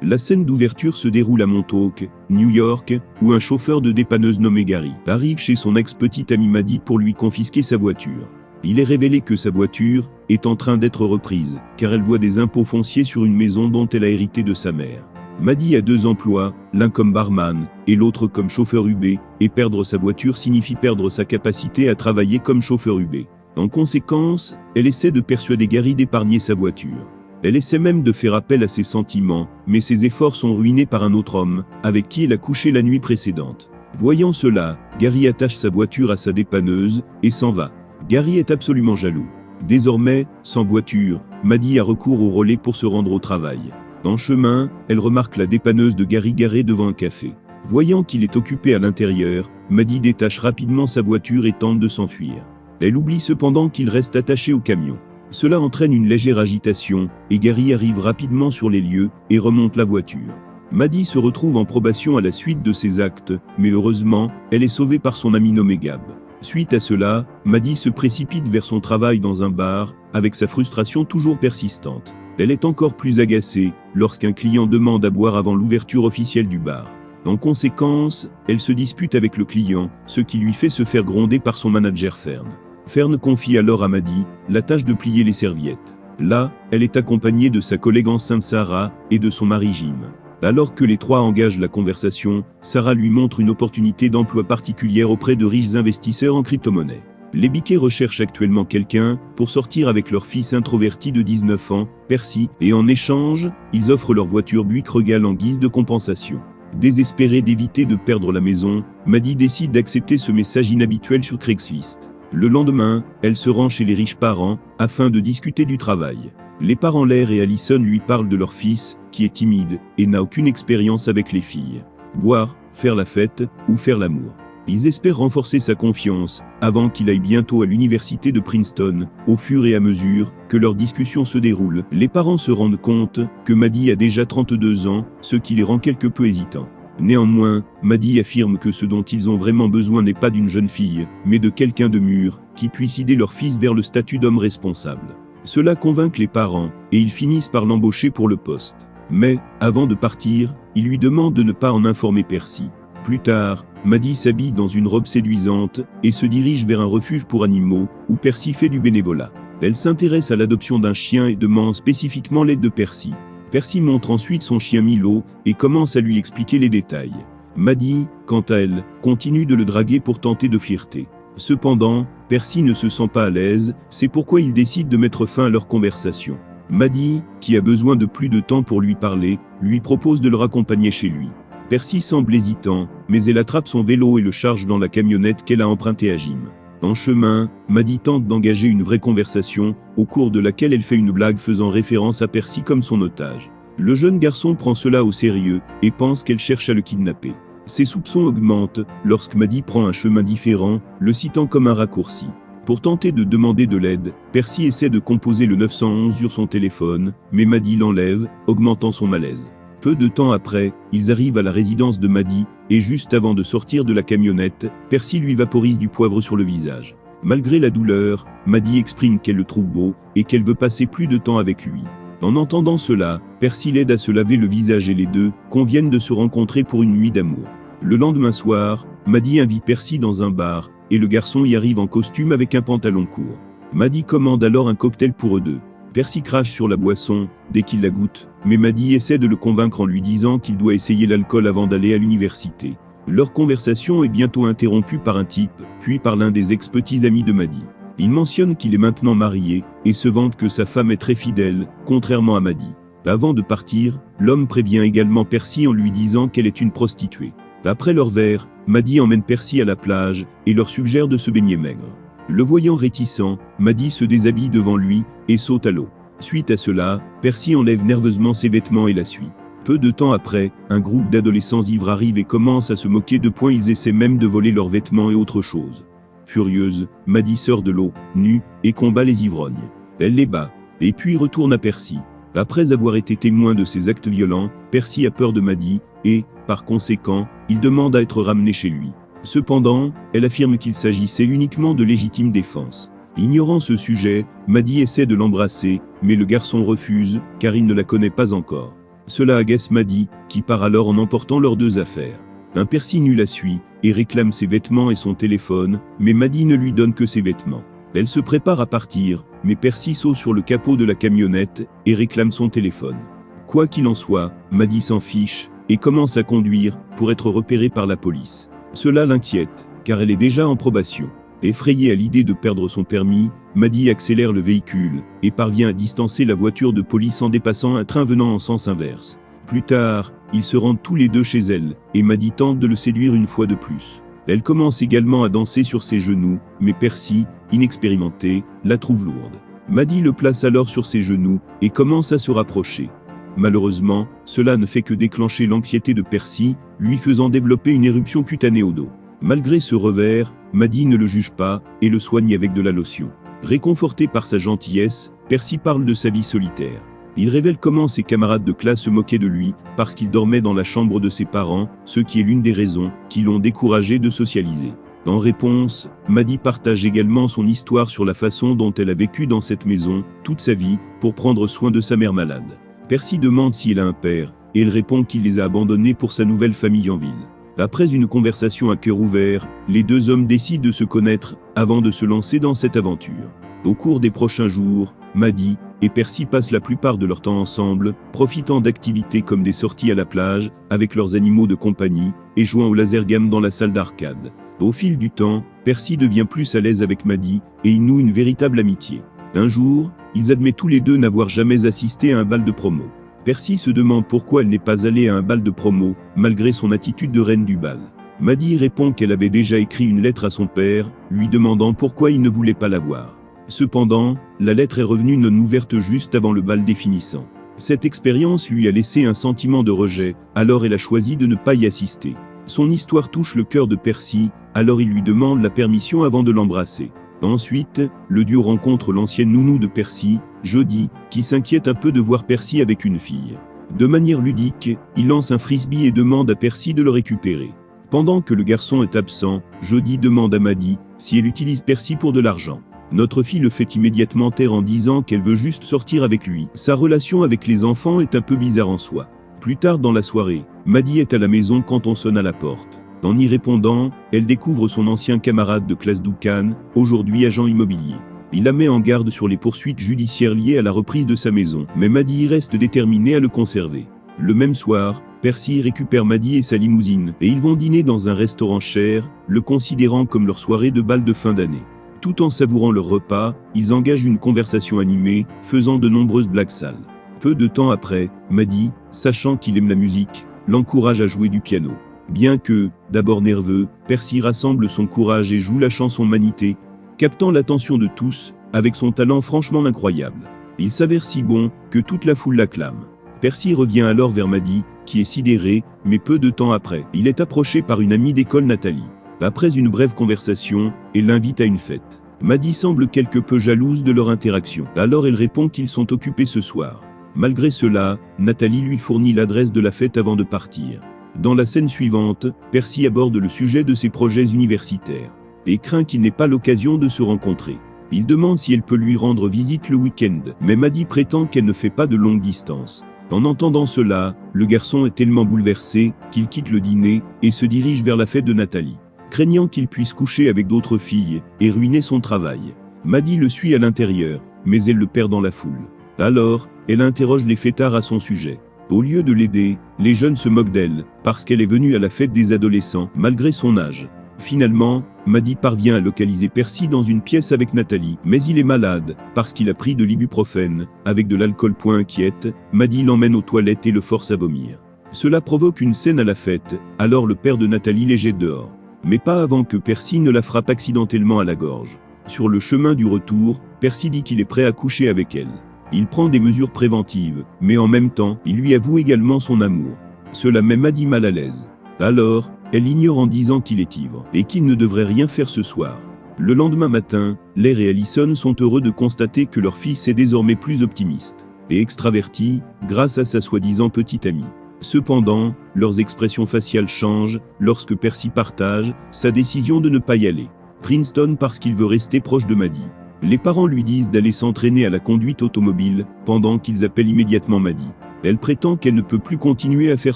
La scène d'ouverture se déroule à Montauk, New York, où un chauffeur de dépanneuse nommé Gary arrive chez son ex-petite amie Maddie pour lui confisquer sa voiture. Il est révélé que sa voiture est en train d'être reprise, car elle doit des impôts fonciers sur une maison dont elle a hérité de sa mère. Maddie a 2 emplois, l'un comme barman et l'autre comme chauffeur UB, et perdre sa voiture signifie perdre sa capacité à travailler comme chauffeur UB. En conséquence, elle essaie de persuader Gary d'épargner sa voiture. Elle essaie même de faire appel à ses sentiments, mais ses efforts sont ruinés par un autre homme, avec qui elle a couché la nuit précédente. Voyant cela, Gary attache sa voiture à sa dépanneuse et s'en va. Gary est absolument jaloux. Désormais, sans voiture, Maddie a recours au relais pour se rendre au travail. En chemin, elle remarque la dépanneuse de Gary garée devant un café. Voyant qu'il est occupé à l'intérieur, Maddie détache rapidement sa voiture et tente de s'enfuir. Elle oublie cependant qu'il reste attaché au camion. Cela entraîne une légère agitation, et Gary arrive rapidement sur les lieux et remonte la voiture. Maddie se retrouve en probation à la suite de ses actes, mais heureusement, elle est sauvée par son ami nommé Gab. Suite à cela, Maddie se précipite vers son travail dans un bar, avec sa frustration toujours persistante. Elle est encore plus agacée lorsqu'un client demande à boire avant l'ouverture officielle du bar. En conséquence, elle se dispute avec le client, ce qui lui fait se faire gronder par son manager Fern. Fern confie alors à Maddie la tâche de plier les serviettes. Là, elle est accompagnée de sa collègue enceinte Sarah et de son mari Jim. Alors que les trois engagent la conversation, Sarah lui montre une opportunité d'emploi particulière auprès de riches investisseurs en crypto-monnaie. Les Biquet recherchent actuellement quelqu'un pour sortir avec leur fils introverti de 19 ans, Percy, et en échange, ils offrent leur voiture Buick Regal en guise de compensation. Désespérée d'éviter de perdre la maison, Maddie décide d'accepter ce message inhabituel sur Craigslist. Le lendemain, elle se rend chez les riches parents, afin de discuter du travail. Les parents Lair et Allison lui parlent de leur fils, qui est timide, et n'a aucune expérience avec les filles. Boire, faire la fête, ou faire l'amour. Ils espèrent renforcer sa confiance, avant qu'il aille bientôt à l'université de Princeton. Au fur et à mesure que leur discussion se déroule, les parents se rendent compte que Maddie a déjà 32 ans, ce qui les rend quelque peu hésitants. Néanmoins, Maddie affirme que ce dont ils ont vraiment besoin n'est pas d'une jeune fille, mais de quelqu'un de mûr, qui puisse guider leur fils vers le statut d'homme responsable. Cela convainc les parents, et ils finissent par l'embaucher pour le poste. Mais, avant de partir, ils lui demandent de ne pas en informer Percy. Plus tard, Maddie s'habille dans une robe séduisante, et se dirige vers un refuge pour animaux, où Percy fait du bénévolat. Elle s'intéresse à l'adoption d'un chien et demande spécifiquement l'aide de Percy. Percy montre ensuite son chien Milo, et commence à lui expliquer les détails. Maddie, quant à elle, continue de le draguer pour tenter de flirter. Cependant, Percy ne se sent pas à l'aise, c'est pourquoi il décide de mettre fin à leur conversation. Maddie, qui a besoin de plus de temps pour lui parler, lui propose de le raccompagner chez lui. Percy semble hésitant, mais elle attrape son vélo et le charge dans la camionnette qu'elle a empruntée à Jim. En chemin, Maddie tente d'engager une vraie conversation, au cours de laquelle elle fait une blague faisant référence à Percy comme son otage. Le jeune garçon prend cela au sérieux, et pense qu'elle cherche à le kidnapper. Ses soupçons augmentent, lorsque Maddie prend un chemin différent, le citant comme un raccourci. Pour tenter de demander de l'aide, Percy essaie de composer le 911 sur son téléphone, mais Maddie l'enlève, augmentant son malaise. Peu de temps après, ils arrivent à la résidence de Maddie, et juste avant de sortir de la camionnette, Percy lui vaporise du poivre sur le visage. Malgré la douleur, Maddie exprime qu'elle le trouve beau, et qu'elle veut passer plus de temps avec lui. En entendant cela, Percy l'aide à se laver le visage et les deux conviennent de se rencontrer pour une nuit d'amour. Le lendemain soir, Maddie invite Percy dans un bar, et le garçon y arrive en costume avec un pantalon court. Maddie commande alors un cocktail pour eux deux. Percy crache sur la boisson, dès qu'il la goûte, mais Maddie essaie de le convaincre en lui disant qu'il doit essayer l'alcool avant d'aller à l'université. Leur conversation est bientôt interrompue par un type, puis par l'un des ex-petits amis de Maddie. Il mentionne qu'il est maintenant marié, et se vante que sa femme est très fidèle, contrairement à Maddie. Avant de partir, l'homme prévient également Percy en lui disant qu'elle est une prostituée. Après leur verre, Maddie emmène Percy à la plage, et leur suggère de se baigner maigre. Le voyant réticent, Maddie se déshabille devant lui, et saute à l'eau. Suite à cela, Percy enlève nerveusement ses vêtements et la suit. Peu de temps après, un groupe d'adolescents ivres arrive et commence à se moquer de point ils essaient même de voler leurs vêtements et autre chose. Furieuse, Maddie sort de l'eau, nue, et combat les ivrognes. Elle les bat, et puis retourne à Percy. Après avoir été témoin de ces actes violents, Percy a peur de Maddie, et, par conséquent, il demande à être ramené chez lui. Cependant, elle affirme qu'il s'agissait uniquement de légitime défense. Ignorant ce sujet, Maddie essaie de l'embrasser, mais le garçon refuse, car il ne la connaît pas encore. Cela agace Maddie, qui part alors en emportant leurs 2 affaires. Un Percy nu la suit, et réclame ses vêtements et son téléphone, mais Maddie ne lui donne que ses vêtements. Elle se prépare à partir, mais Percy saute sur le capot de la camionnette, et réclame son téléphone. Quoi qu'il en soit, Maddie s'en fiche, et commence à conduire, pour être repérée par la police. Cela l'inquiète, car elle est déjà en probation. Effrayée à l'idée de perdre son permis, Maddie accélère le véhicule, et parvient à distancer la voiture de police en dépassant un train venant en sens inverse. Plus tard, ils se rendent tous les 2 chez elle, et Maddie tente de le séduire une fois de plus. Elle commence également à danser sur ses genoux, mais Percy, inexpérimenté, la trouve lourde. Maddie le place alors sur ses genoux, et commence à se rapprocher. Malheureusement, cela ne fait que déclencher l'anxiété de Percy, lui faisant développer une éruption cutanée au dos. Malgré ce revers, Maddie ne le juge pas, et le soigne avec de la lotion. Réconforté par sa gentillesse, Percy parle de sa vie solitaire. Il révèle comment ses camarades de classe se moquaient de lui, parce qu'il dormait dans la chambre de ses parents, ce qui est l'une des raisons qui l'ont découragé de socialiser. En réponse, Maddie partage également son histoire sur la façon dont elle a vécu dans cette maison, toute sa vie, pour prendre soin de sa mère malade. Percy demande si elle a un père, et elle répond qu'il les a abandonnés pour sa nouvelle famille en ville. Après une conversation à cœur ouvert, les 2 hommes décident de se connaître, avant de se lancer dans cette aventure. Au cours des prochains jours, Maddie et Percy passent la plupart de leur temps ensemble, profitant d'activités comme des sorties à la plage, avec leurs animaux de compagnie, et jouant au laser game dans la salle d'arcade. Au fil du temps, Percy devient plus à l'aise avec Maddie, et ils nouent une véritable amitié. Un jour, ils admettent tous les 2 n'avoir jamais assisté à un bal de promo. Percy se demande pourquoi elle n'est pas allée à un bal de promo, malgré son attitude de reine du bal. Maddie répond qu'elle avait déjà écrit une lettre à son père, lui demandant pourquoi il ne voulait pas la voir. Cependant, la lettre est revenue non ouverte juste avant le bal définissant. Cette expérience lui a laissé un sentiment de rejet, alors elle a choisi de ne pas y assister. Son histoire touche le cœur de Percy, alors il lui demande la permission avant de l'embrasser. Ensuite, le duo rencontre l'ancienne nounou de Percy, Jodie, qui s'inquiète un peu de voir Percy avec une fille. De manière ludique, il lance un frisbee et demande à Percy de le récupérer. Pendant que le garçon est absent, Jodie demande à Maddie si elle utilise Percy pour de l'argent. Notre fille le fait immédiatement taire en disant qu'elle veut juste sortir avec lui. Sa relation avec les enfants est un peu bizarre en soi. Plus tard dans la soirée, Maddie est à la maison quand on sonne à la porte. En y répondant, elle découvre son ancien camarade de classe Doucan, aujourd'hui agent immobilier. Il la met en garde sur les poursuites judiciaires liées à la reprise de sa maison, mais Maddie reste déterminée à le conserver. Le même soir, Percy récupère Maddie et sa limousine, et ils vont dîner dans un restaurant cher, le considérant comme leur soirée de bal de fin d'année. Tout en savourant leur repas, ils engagent une conversation animée, faisant de nombreuses blagues sales. Peu de temps après, Maddie, sachant qu'il aime la musique, l'encourage à jouer du piano. Bien que, d'abord nerveux, Percy rassemble son courage et joue la chanson Manité, captant l'attention de tous, avec son talent franchement incroyable. Il s'avère si bon, que toute la foule l'acclame. Percy revient alors vers Maddie, qui est sidérée, mais peu de temps après, il est approché par une amie d'école Nathalie. Après une brève conversation, elle l'invite à une fête. Maddie semble quelque peu jalouse de leur interaction, alors elle répond qu'ils sont occupés ce soir. Malgré cela, Nathalie lui fournit l'adresse de la fête avant de partir. Dans la scène suivante, Percy aborde le sujet de ses projets universitaires, et craint qu'il n'ait pas l'occasion de se rencontrer. Il demande si elle peut lui rendre visite le week-end, mais Maddie prétend qu'elle ne fait pas de longue distance. En entendant cela, le garçon est tellement bouleversé qu'il quitte le dîner et se dirige vers la fête de Nathalie, craignant qu'il puisse coucher avec d'autres filles et ruiner son travail. Maddie le suit à l'intérieur, mais elle le perd dans la foule. Alors, elle interroge les fêtards à son sujet. Au lieu de l'aider, les jeunes se moquent d'elle, parce qu'elle est venue à la fête des adolescents, malgré son âge. Finalement, Maddie parvient à localiser Percy dans une pièce avec Nathalie, mais il est malade, parce qu'il a pris de l'ibuprofène, avec de l'alcool. Inquiète, Maddie l'emmène aux toilettes et le force à vomir. Cela provoque une scène à la fête, alors le père de Nathalie les jette dehors. Mais pas avant que Percy ne la frappe accidentellement à la gorge. Sur le chemin du retour, Percy dit qu'il est prêt à coucher avec elle. Il prend des mesures préventives, mais en même temps, il lui avoue également son amour. Cela met Maddie mal à l'aise. Alors, elle l'ignore en disant qu'il est ivre, et qu'il ne devrait rien faire ce soir. Le lendemain matin, Claire et Allison sont heureux de constater que leur fils est désormais plus optimiste et extraverti, grâce à sa soi-disant petite amie. Cependant, leurs expressions faciales changent lorsque Percy partage sa décision de ne pas y aller. Princeton parce qu'il veut rester proche de Maddie. Les parents lui disent d'aller s'entraîner à la conduite automobile, pendant qu'ils appellent immédiatement Maddie. Elle prétend qu'elle ne peut plus continuer à faire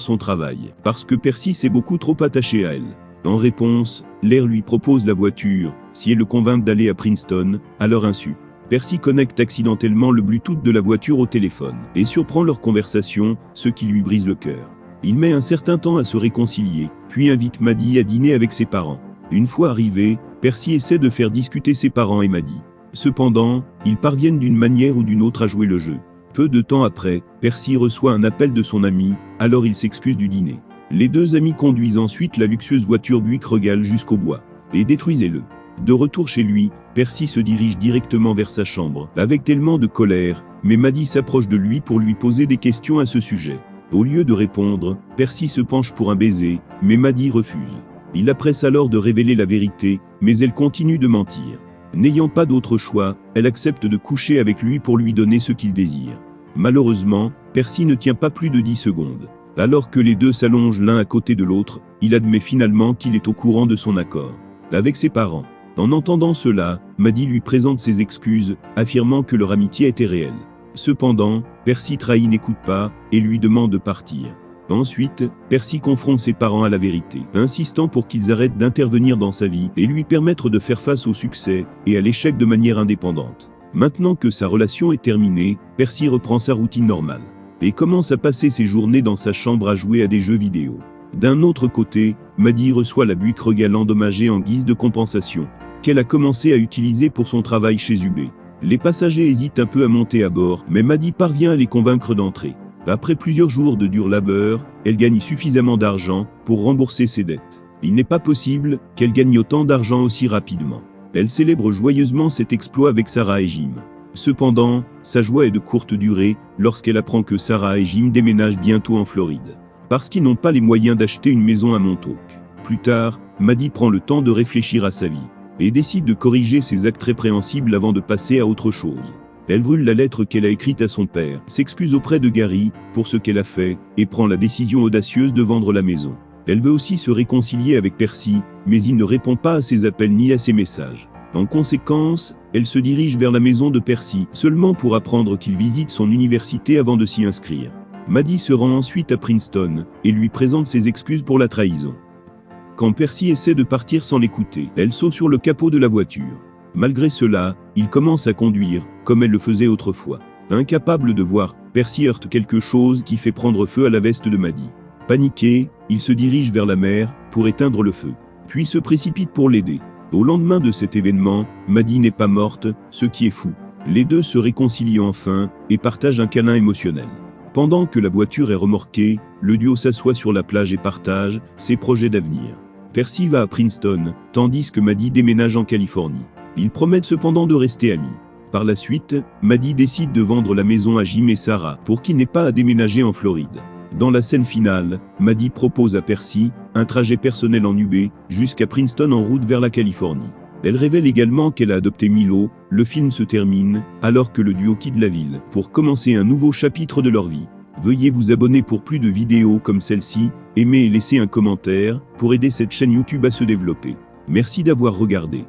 son travail, parce que Percy s'est beaucoup trop attaché à elle. En réponse, Claire lui propose la voiture, si elle le convainc d'aller à Princeton, à leur insu. Percy connecte accidentellement le Bluetooth de la voiture au téléphone, et surprend leur conversation, ce qui lui brise le cœur. Il met un certain temps à se réconcilier, puis invite Maddie à dîner avec ses parents. Une fois arrivé, Percy essaie de faire discuter ses parents et Maddie. Cependant, ils parviennent d'une manière ou d'une autre à jouer le jeu. Peu de temps après, Percy reçoit un appel de son ami, alors il s'excuse du dîner. Les deux amis conduisent ensuite la luxueuse voiture Buick Regal jusqu'au bois, et détruisez-le. De retour chez lui, Percy se dirige directement vers sa chambre, avec tellement de colère, mais Maddie s'approche de lui pour lui poser des questions à ce sujet. Au lieu de répondre, Percy se penche pour un baiser, mais Maddie refuse. Il la presse alors de révéler la vérité, mais elle continue de mentir. N'ayant pas d'autre choix, elle accepte de coucher avec lui pour lui donner ce qu'il désire. Malheureusement, Percy ne tient pas plus de 10 secondes. Alors que les deux s'allongent l'un à côté de l'autre, il admet finalement qu'il est au courant de son accord avec ses parents. En entendant cela, Maddie lui présente ses excuses, affirmant que leur amitié était réelle. Cependant, Percy trahit n'écoute pas, et lui demande de partir. Ensuite, Percy confronte ses parents à la vérité, insistant pour qu'ils arrêtent d'intervenir dans sa vie et lui permettre de faire face au succès et à l'échec de manière indépendante. Maintenant que sa relation est terminée, Percy reprend sa routine normale et commence à passer ses journées dans sa chambre à jouer à des jeux vidéo. D'un autre côté, Maddie reçoit la Buick Regal endommagée en guise de compensation, qu'elle a commencé à utiliser pour son travail chez UB. Les passagers hésitent un peu à monter à bord, mais Maddie parvient à les convaincre d'entrer. Après plusieurs jours de dur labeur, elle gagne suffisamment d'argent pour rembourser ses dettes. Il n'est pas possible qu'elle gagne autant d'argent aussi rapidement. Elle célèbre joyeusement cet exploit avec Sarah et Jim. Cependant, sa joie est de courte durée lorsqu'elle apprend que Sarah et Jim déménagent bientôt en Floride, parce qu'ils n'ont pas les moyens d'acheter une maison à Montauk. Plus tard, Maddie prend le temps de réfléchir à sa vie et décide de corriger ses actes répréhensibles avant de passer à autre chose. Elle brûle la lettre qu'elle a écrite à son père, s'excuse auprès de Gary pour ce qu'elle a fait et prend la décision audacieuse de vendre la maison. Elle veut aussi se réconcilier avec Percy, mais il ne répond pas à ses appels ni à ses messages. En conséquence, elle se dirige vers la maison de Percy, seulement pour apprendre qu'il visite son université avant de s'y inscrire. Maddie se rend ensuite à Princeton et lui présente ses excuses pour la trahison. Quand Percy essaie de partir sans l'écouter, elle saute sur le capot de la voiture. Malgré cela, il commence à conduire, comme elle le faisait autrefois. Incapable de voir, Percy heurte quelque chose qui fait prendre feu à la veste de Maddie. Paniqué, il se dirige vers la mer pour éteindre le feu, puis se précipite pour l'aider. Au lendemain de cet événement, Maddie n'est pas morte, ce qui est fou. Les deux se réconcilient enfin et partagent un câlin émotionnel. Pendant que la voiture est remorquée, le duo s'assoit sur la plage et partage ses projets d'avenir. Percy va à Princeton, tandis que Maddie déménage en Californie. Ils promettent cependant de rester amis. Par la suite, Maddie décide de vendre la maison à Jim et Sarah pour qu'ils n'aient pas à déménager en Floride. Dans la scène finale, Maddie propose à Percy un trajet personnel en UB jusqu'à Princeton en route vers la Californie. Elle révèle également qu'elle a adopté Milo. Le film se termine alors que le duo quitte la ville pour commencer un nouveau chapitre de leur vie. Veuillez vous abonner pour plus de vidéos comme celle-ci, aimer et laisser un commentaire pour aider cette chaîne YouTube à se développer. Merci d'avoir regardé.